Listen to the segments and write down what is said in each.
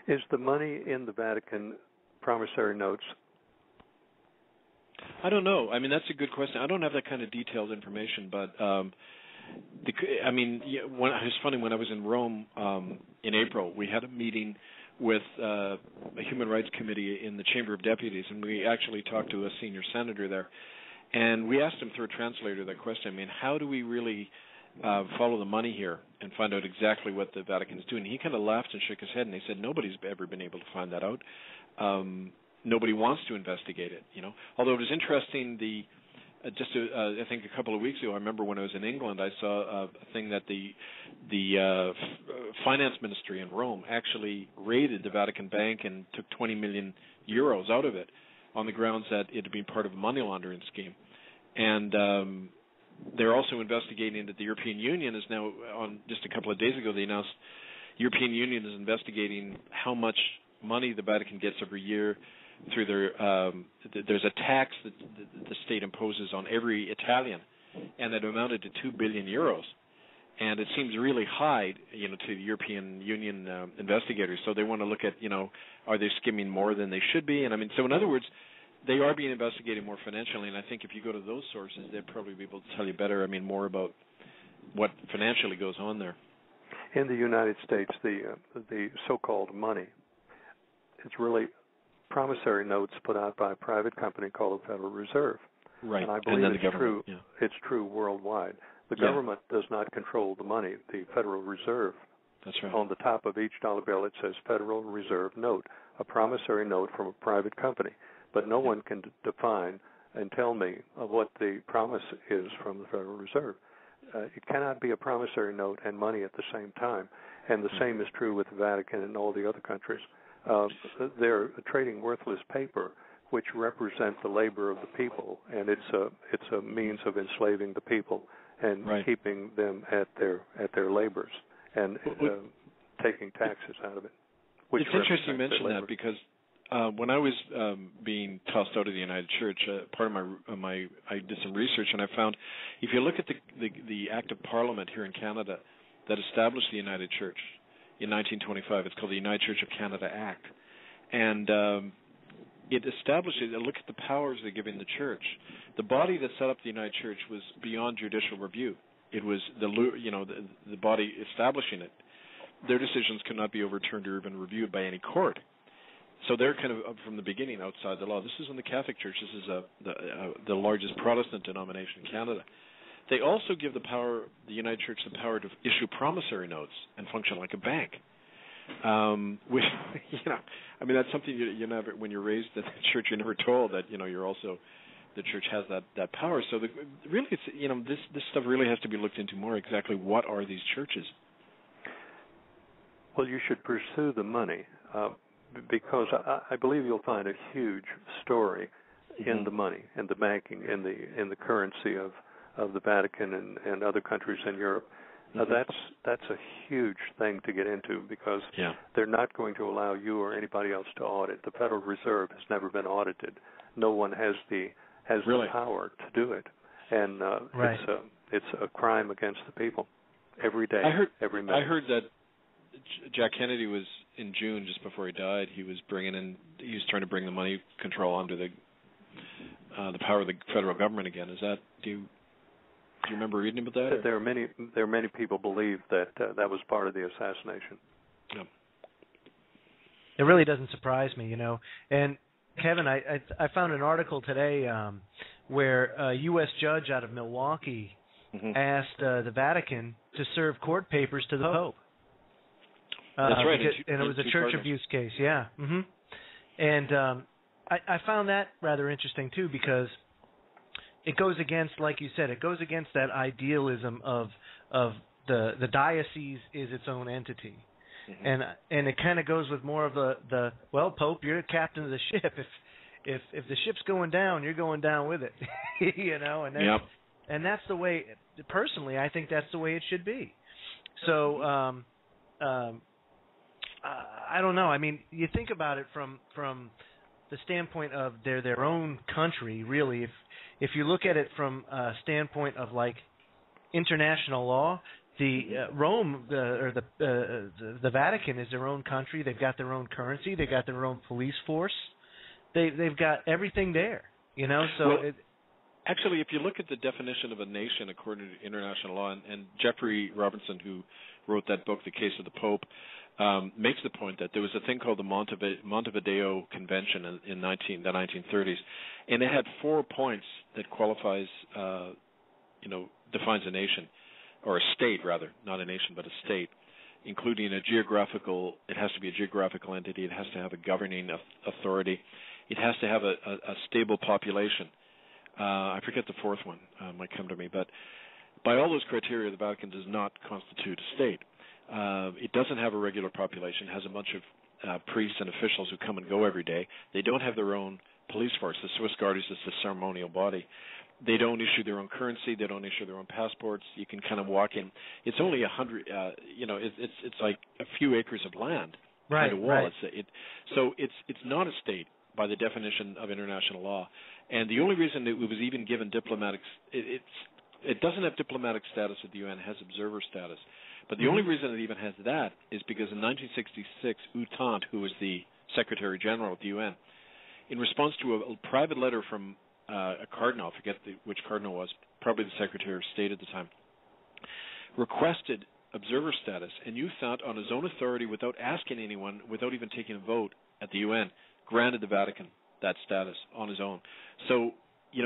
Is the money in the Vatican promissory notes? I don't know. I mean, that's a good question. I don't have that kind of detailed information, but it's funny, when I was in Rome in April, we had a meeting with a human rights committee in the Chamber of Deputies, and we actually talked to a senior senator there, and we asked him through a translator that question. I mean, how do we really follow the money here and find out exactly what the Vatican is doing? He kind of laughed and shook his head, and he said nobody's ever been able to find that out. Nobody wants to investigate it, you know. Although it was interesting, I think a couple of weeks ago, I remember when I was in England, I saw a thing that the finance ministry in Rome actually raided the Vatican Bank and took 20 million euros out of it on the grounds that it had been part of a money laundering scheme. And they're also investigating that the European Union is now, on just a couple of days ago, they announced European Union is investigating how much money the Vatican gets every year through their there's a tax that the state imposes on every Italian, and it amounted to 2 billion euros, and it seems really high, you know, to the European Union investigators. So they want to look at, you know, are they skimming more than they should be? And I mean, so in other words, they are being investigated more financially, and I think if you go to those sources, they'd probably be able to tell you better. I mean, more about what financially goes on there. In the United States, the so-called money, it's really promissory notes put out by a private company called the Federal Reserve. Right. And I believe it's true. Yeah. It's true worldwide. The government does not control the money. The Federal Reserve. That's right. On the top of each dollar bill, it says Federal Reserve Note, a promissory note from a private company. But no one can define and tell me what the promise is from the Federal Reserve. It cannot be a promissory note and money at the same time. And the same is true with the Vatican and all the other countries. They're trading worthless paper, which represent the labor of the people, and it's a means of enslaving the people and keeping them at their labors and taking taxes out of it. It's interesting you mention that, because when I was being tossed out of the United Church, part of my I did some research, and I found if you look at the Act of Parliament here in Canada that established the United Church in 1925, it's called the United Church of Canada Act, and it establishes. Look at the powers they're giving the church. The body that set up the United Church was beyond judicial review. It was the body establishing it. Their decisions could not be overturned or even reviewed by any court. So they're kind of from the beginning outside the law. This is in the Catholic Church. This is the largest Protestant denomination in Canada. They also give the United Church the power to issue promissory notes and function like a bank. Which, I mean, that's something you never, when you're raised in the church, you're never told that, you're also, the church has that power. So really, it's, this stuff really has to be looked into more. Exactly what are these churches? Well, you should pursue the money because I believe you'll find a huge story in the money, in the banking, in the currency of the Vatican and other countries in Europe. That's a huge thing to get into because they're not going to allow you or anybody else to audit. The Federal Reserve has never been audited. No one has the power to do it, and it's a crime against the people every day, every minute. I heard that Jack Kennedy was in June, just before he died. He was trying to bring the money control under the power of the federal government again. Do you remember reading about that? There are many people believe that that was part of the assassination. Yeah. It really doesn't surprise me, And Kevin, I found an article today where a U.S. judge out of Milwaukee asked the Vatican to serve court papers to the Pope. That's right. And it was a church abuse case, And I found that rather interesting, too, because it goes against, like you said, that idealism of the diocese is its own entity. And it kind of goes with more of the Pope, you're the captain of the ship. If the ship's going down, you're going down with it, and that's the way. Personally, I think that's the way it should be. So I don't know. I mean, you think about it from the standpoint of they're their own country, really. If you look at it from a standpoint of like international law, Rome or the Vatican is their own country. They've got their own currency. They've got their own police force. They've got everything there. Actually, if you look at the definition of a nation according to international law, and Jeffrey Robertson, who wrote that book, The Case of the Pope, makes the point that there was a thing called the Montevideo Convention in the 1930s, and it had 4 points that qualifies, defines a nation, or a state rather, not a nation but a state, including it has to be a geographical entity, it has to have a governing authority, it has to have a stable population. I forget the 4th one, might come to me, but by all those criteria, the Vatican does not constitute a state. It doesn't have a regular population. It has a bunch of priests and officials who come and go every day. They don't have their own police force. The Swiss Guard is just a ceremonial body. They don't issue their own currency. They don't issue their own passports. You can kind of walk in. It's only 100. It's like a few acres of land. Right. Kind of wall. Right. So it's not a state by the definition of international law. And the only reason it was even given diplomatic, it doesn't have diplomatic status at the UN. It has observer status. But the only reason it even has that is because in 1966, U Thant, who was the Secretary General at the UN, in response to a private letter from a cardinal, I forget which cardinal was, probably the Secretary of State at the time, requested observer status, and U Thant, on his own authority, without asking anyone, without even taking a vote at the UN, granted the Vatican that status on his own. So,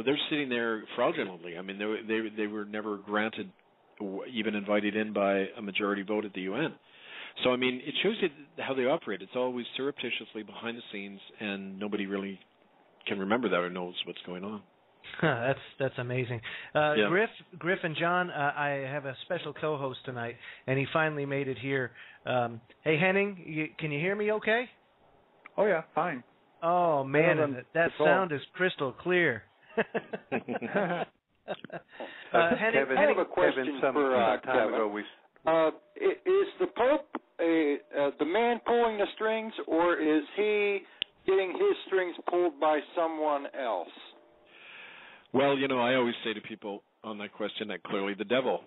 they're sitting there fraudulently. I mean, they were never granted, even invited in by a majority vote at the UN. So, I mean, it shows you how they operate. It's always surreptitiously behind the scenes, and nobody really can remember that or knows what's going on. That's amazing. Griff and John, I have a special co-host tonight, and he finally made it here. Hey, Henning, can you hear me okay? Oh, yeah, fine. Oh, man, that sound is crystal clear. Henning, Kevin, I have a question for Kevin. Is the Pope the man pulling the strings, or is he getting his strings pulled by someone else? Well, I always say to people on that question that clearly the devil.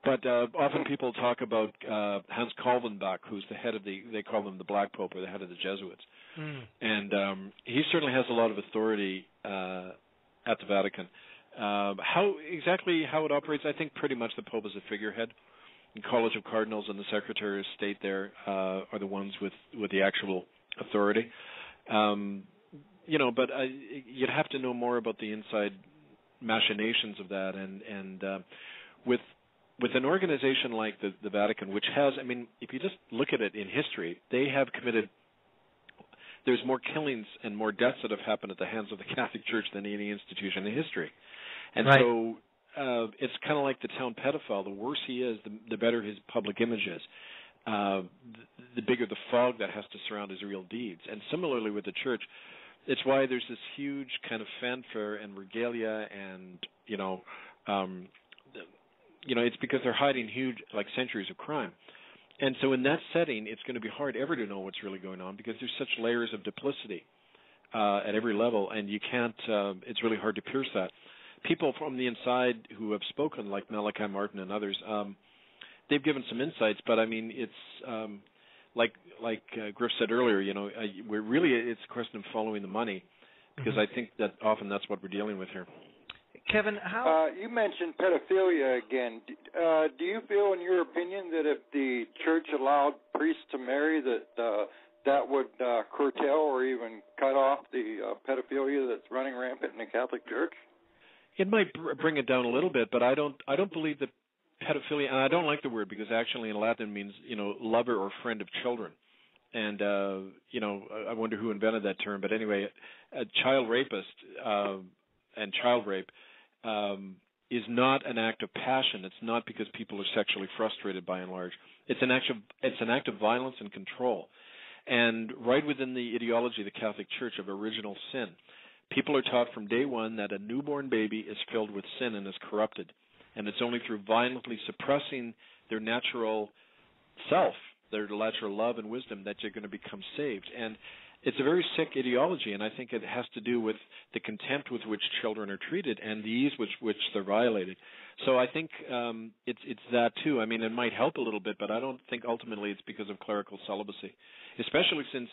But often people talk about Hans Calvinbach, who's the head of they call him the Black Pope, or the head of the Jesuits. And he certainly has a lot of authority at the Vatican. How it operates, I think pretty much the Pope is a figurehead. The College of Cardinals and the Secretary of State there are the ones with the actual authority. But you'd have to know more about the inside machinations of that, and with an organization like the Vatican, which has, I mean, if you just look at it in history, they have committed, there's more killings and more deaths that have happened at the hands of the Catholic Church than any institution in history. And right. So it's kind of like the town pedophile. The worse he is, the better his public image is. The bigger the fog that has to surround his real deeds. And similarly with the Church, it's why there's this huge kind of fanfare and regalia, and it's because they're hiding huge, like, centuries of crime. And so in that setting, it's going to be hard ever to know what's really going on, because there's such layers of duplicity at every level, and you can't. It's really hard to pierce that. People from the inside who have spoken, like Malachi Martin and others, they've given some insights. But I mean, it's like Griff said earlier. It's a question of following the money, because I think that often that's what we're dealing with here. Kevin, how you mentioned pedophilia again. Do you feel, in your opinion, that if the Church allowed priests to marry, that would curtail or even cut off the pedophilia that's running rampant in the Catholic Church? It might bring it down a little bit, but I don't believe that pedophilia, and I don't like the word, because actually in Latin it means lover or friend of children. And I wonder who invented that term, but anyway, a child rapist and child rape is not an act of passion. It's not because people are sexually frustrated, by and large. It's an act of violence and control. And right within the ideology of the Catholic Church of original sin, people are taught from day one that a newborn baby is filled with sin and is corrupted. And it's only through violently suppressing their natural self, their natural love and wisdom, that you're going to become saved. And it's a very sick ideology, and I think it has to do with the contempt with which children are treated and the ease with which they're violated. So I think it's that too. I mean, it might help a little bit, but I don't think ultimately it's because of clerical celibacy, especially since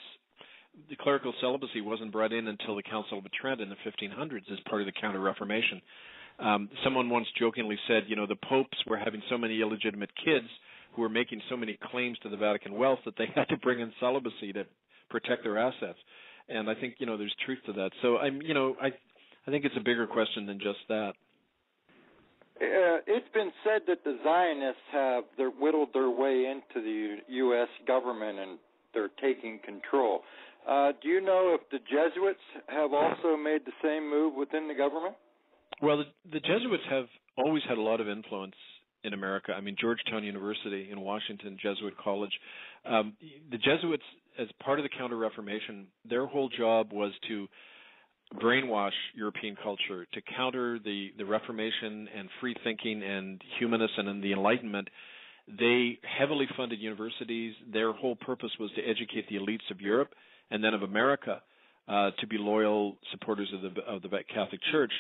the clerical celibacy wasn't brought in until the Council of Trent in the 1500s as part of the Counter-Reformation. Someone once jokingly said, the popes were having so many illegitimate kids who were making so many claims to the Vatican wealth that they had to bring in celibacy to protect their assets. And I think, there's truth to that. So I think it's a bigger question than just that. It's been said that the Zionists have whittled their way into the U.S. government and they're taking control. Do you know if the Jesuits have also made the same move within the government? Well, the Jesuits have always had a lot of influence in America. I mean, Georgetown University in Washington, Jesuit college. The Jesuits, as part of the Counter-Reformation, their whole job was to brainwash European culture, to counter the Reformation and free thinking and humanism and the Enlightenment. They heavily funded universities. Their whole purpose was to educate the elites of Europe and then of America to be loyal supporters of the Catholic Church.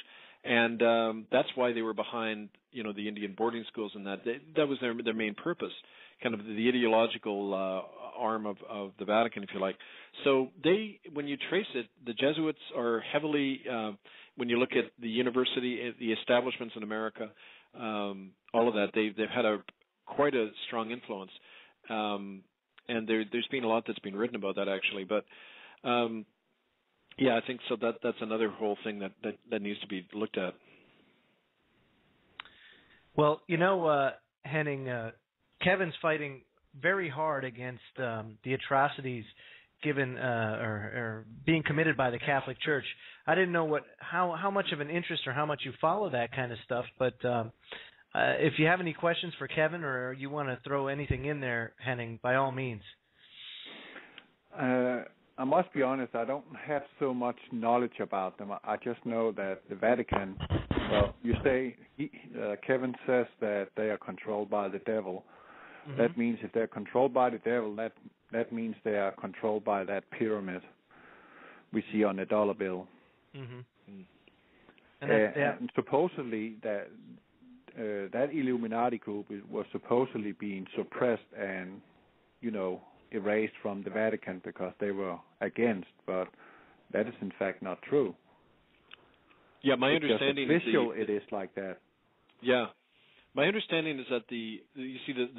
And that's why they were behind, the Indian boarding schools and that. That was their main purpose, kind of the ideological arm of the Vatican, if you like. So when you trace it, the Jesuits are heavily, when you look at the university, the establishments in America, all of that, they've had quite a strong influence. And there's been a lot that's been written about that, actually. But yeah, I think so. That's another whole thing that needs to be looked at. Well, Henning, Kevin's fighting very hard against the atrocities given or being committed by the Catholic Church. I didn't know how much of an interest or how much you follow that kind of stuff, but if you have any questions for Kevin or you want to throw anything in there, Henning, by all means. I must be honest, I don't have so much knowledge about them. I just know that the Vatican, well, you say, Kevin says that they are controlled by the devil. Mm-hmm. That means if they're controlled by the devil, that means they are controlled by that pyramid we see on the dollar bill. Mm-hmm. And supposedly that Illuminati group was supposedly being suppressed and, erased from the Vatican because they were against, but that is in fact not true. Yeah, my understanding is it is like that. Yeah, my understanding is that the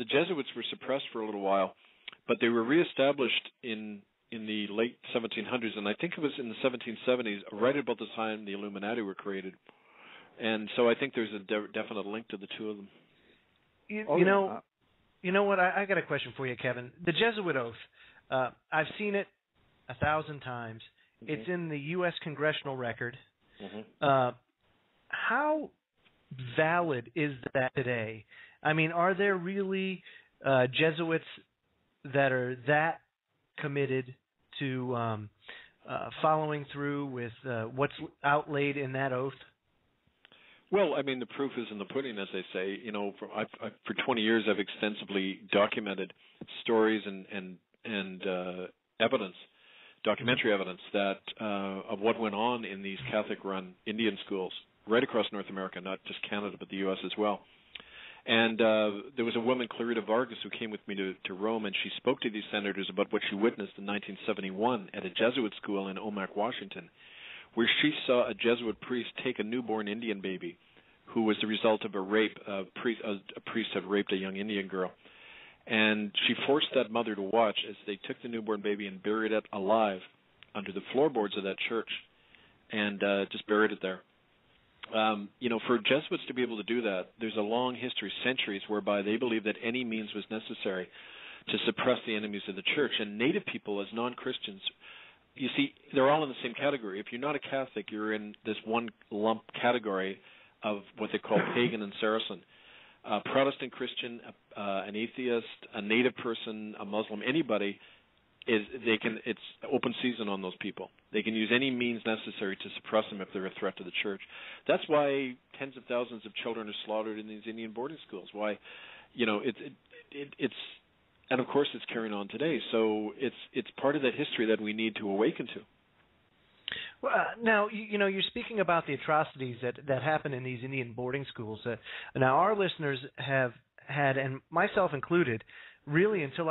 Jesuits were suppressed for a little while, but they were reestablished in the late 1700s, and I think it was in the 1770s, right about the time the Illuminati were created. And so I think there's a definite link to the two of them. You know what? I got a question for you, Kevin. The Jesuit oath, I've seen it 1,000 times. Mm-hmm. It's in the U.S. congressional record. Mm-hmm. How valid is that today? I mean, are there really Jesuits that are that committed to following through with what's outlaid in that oath? Well, I mean, the proof is in the pudding, as they say. For 20 years, I've extensively documented stories and evidence, documentary evidence that of what went on in these Catholic-run Indian schools right across North America, not just Canada, but the U.S. as well. And there was a woman, Clarita Vargas, who came with me to Rome, and she spoke to these senators about what she witnessed in 1971 at a Jesuit school in Omak, Washington, where she saw a Jesuit priest take a newborn Indian baby who was the result of a rape. A priest had raped a young Indian girl. And she forced that mother to watch as they took the newborn baby and buried it alive under the floorboards of that church and just buried it there. For Jesuits to be able to do that, there's a long history, centuries, whereby they believed that any means was necessary to suppress the enemies of the church. And Native people, as non-Christians, you see, they're all in the same category. If you're not a Catholic, you're in this one lump category of what they call pagan and Saracen. Protestant Christian, an atheist, a Native person, a Muslim, anybody, it's open season on those people. They can use any means necessary to suppress them if they're a threat to the church. That's why tens of thousands of children are slaughtered in these Indian boarding schools. Why, it's And of course, it's carrying on today. So it's part of that history that we need to awaken to. Well, now, you're speaking about the atrocities that happen in these Indian boarding schools. Now, our listeners have had, and myself included, really until I